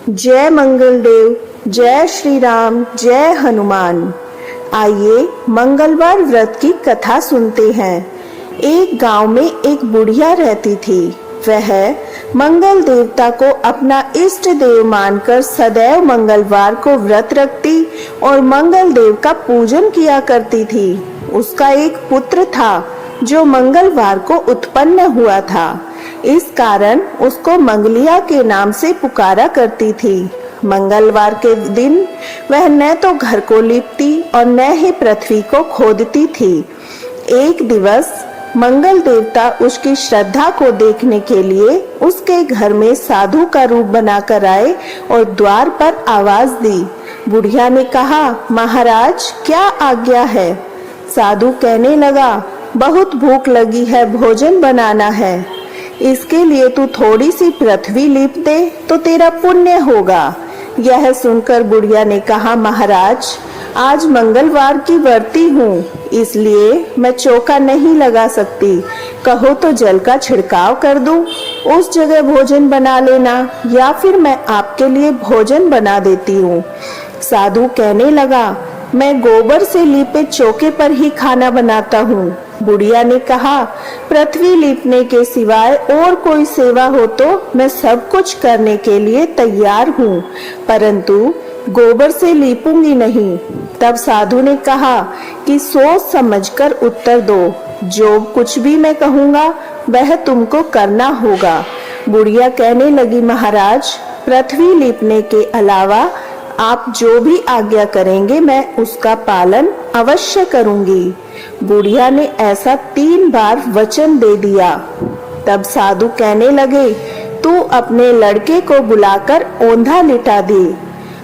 जय मंगल देव, जय श्री राम, जय हनुमान। आइए मंगलवार व्रत की कथा सुनते हैं। एक गांव में एक बुढ़िया रहती थी। वह मंगल देवता को अपना इष्ट देव मानकर सदैव मंगलवार को व्रत रखती और मंगल देव का पूजन किया करती थी। उसका एक पुत्र था जो मंगलवार को उत्पन्न हुआ था। इस कारण उसको मंगलिया के नाम से पुकारा करती थी। मंगलवार के दिन वह न तो घर को लीपती और न ही पृथ्वी को खोदती थी। एक दिवस मंगल देवता उसकी श्रद्धा को देखने के लिए उसके घर में साधु का रूप बनाकर आए और द्वार पर आवाज दी। बुढ़िया ने कहा, महाराज क्या आज्ञा है? साधु कहने लगा, बहुत भूख लगी है, भोजन बनाना है। इसके लिए तू थोड़ी सी पृथ्वी लीप दे तो तेरा पुण्य होगा। यह सुनकर बुढ़िया ने कहा, महाराज आज मंगलवार की व्रती हूँ, इसलिए मैं चौका नहीं लगा सकती। कहो तो जल का छिड़काव कर दूं, उस जगह भोजन बना लेना, या फिर मैं आपके लिए भोजन बना देती हूँ। साधु कहने लगा, मैं गोबर से लीपे चौके पर ही खाना बनाता हूँ। बुढ़िया ने कहा, पृथ्वी लीपने के सिवाय और कोई सेवा हो तो मैं सब कुछ करने के लिए तैयार हूँ, परंतु गोबर से लीपूंगी नहीं। तब साधु ने कहा कि सोच समझकर उत्तर दो, जो कुछ भी मैं कहूँगा वह तुमको करना होगा। बुढ़िया कहने लगी, महाराज पृथ्वी लीपने के अलावा आप जो भी आज्ञा करेंगे मैं उसका पालन अवश्य करूंगी। बुढ़िया ने ऐसा 3 बार वचन दे दिया। तब साधु कहने लगे, तू अपने लड़के को बुलाकर औंधा लिटा दे,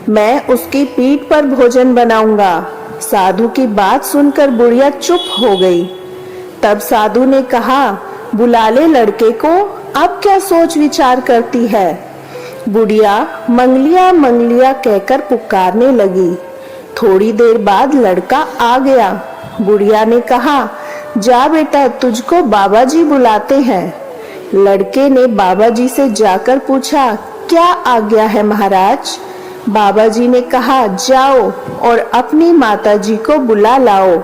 मैं उसकी पीठ पर भोजन बनाऊंगा। साधु की बात सुनकर बुढ़िया चुप हो गई। तब साधु ने कहा, बुला ले लड़के को, अब क्या सोच विचार करती है? बुढ़िया मंगलिया मंगलिया कहकर पुकारने लगी। थोड़ी देर बाद लड़का आ गया। बुढ़िया ने कहा, जा बेटा, तुझको बाबा जी बुलाते हैं। लड़के ने बाबा जी से जाकर पूछा, क्या आज्ञा है महाराज? बाबा जी ने कहा, जाओ और अपनी माता जी को बुला लाओ।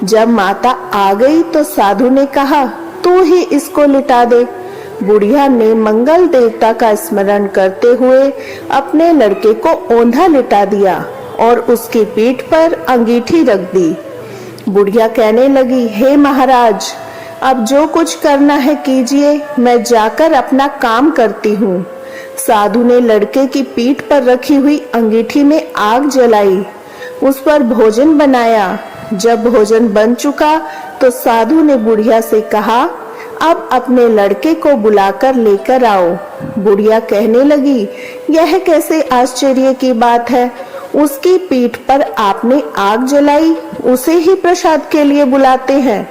जब माता आ गई तो साधु ने कहा, तू ही इसको लिटा दे। बुढ़िया ने मंगल देवता का स्मरण करते हुए अपने लड़के को औंधा लिटा दिया और उसकी पीठ पर अंगीठी रख दी। बुढ़िया कहने लगी, हे महाराज अब जो कुछ करना है कीजिए, मैं जाकर अपना काम करती हूँ। साधु ने लड़के की पीठ पर रखी हुई अंगीठी में आग जलाई, उस पर भोजन बनाया। जब भोजन बन चुका तो साधु ने बुढ़िया से कहा, अब अपने लड़के को बुलाकर लेकर आओ। बुढ़िया कहने लगी, यह कैसे आश्चर्य की बात है? उसकी पीठ पर आपने आग जलाई, उसे ही प्रसाद के लिए बुलाते हैं।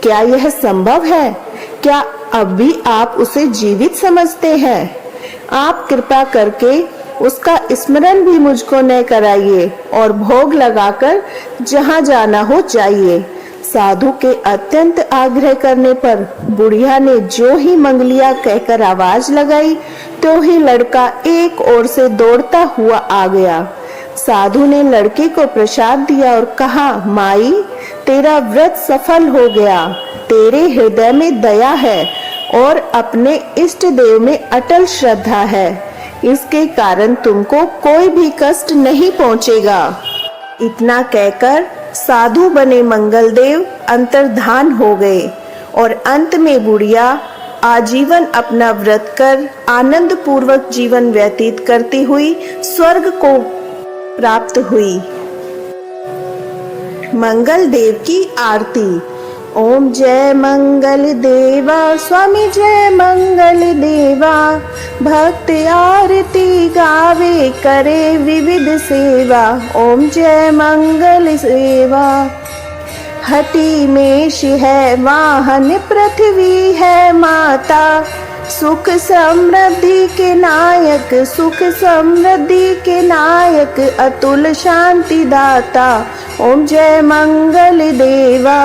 क्या यह संभव है? क्या अब भी आप उसे जीवित समझते हैं? आप कृपा करके उसका स्मरण भी मुझको न कराइए और भोग लगाकर जहाँ जाना हो जाइए। साधु के अत्यंत आग्रह करने पर बुढ़िया ने जो ही मंगलिया कहकर आवाज लगाई तो ही लड़का एक ओर से दौड़ता हुआ आ गया। साधु ने लड़के को प्रसाद दिया और कहा, माई तेरा व्रत सफल हो गया, तेरे हृदय में दया है और अपने इष्ट देव में अटल श्रद्धा है, इसके कारण तुमको कोई भी कष्ट नहीं पहुँचेगा। इतना कहकर साधु बने मंगल देव अंतर्धान हो गए और अंत में बुढ़िया आजीवन अपना व्रत कर आनंद पूर्वक जीवन व्यतीत करती हुई स्वर्ग को प्राप्त हुई। मंगल देव की आरती। ओम जय मंगल देवा, स्वामी जय मंगल देवा, भक्त आरती गावे करे विविध सेवा। ओम जय मंगल सेवा। हटी मेष है वाहन, पृथ्वी है माता, सुख समृद्धि के नायक, सुख समृद्धि के नायक, अतुल शांति दाता। ओम जय मंगल देवा।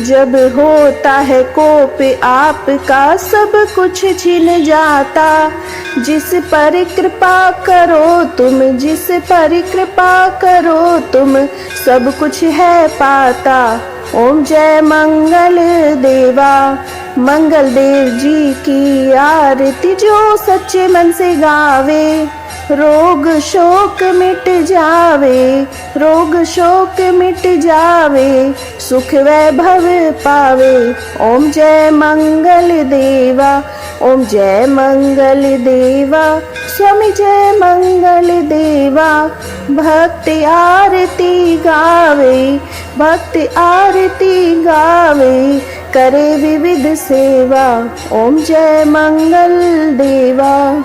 जब होता है कोप आपका सब कुछ छिन जाता। जिस पर कृपा करो तुम, जिस पर कृपा करो तुम, सब कुछ है पाता। ओम जय मंगल देवा। मंगल देव जी की आरती जो सच्चे मन से गावे, रोग शोक मिट जावे, रोग शोक मिट जावे, सुख वैभव पावे। ओम जय मंगल देवा, ओम जय मंगल देवा, स्वामी जय मंगल देवा। भक्त आरती गावे, भक्त आरती गावे, करे विविध सेवा। ओम जय मंगल देवा।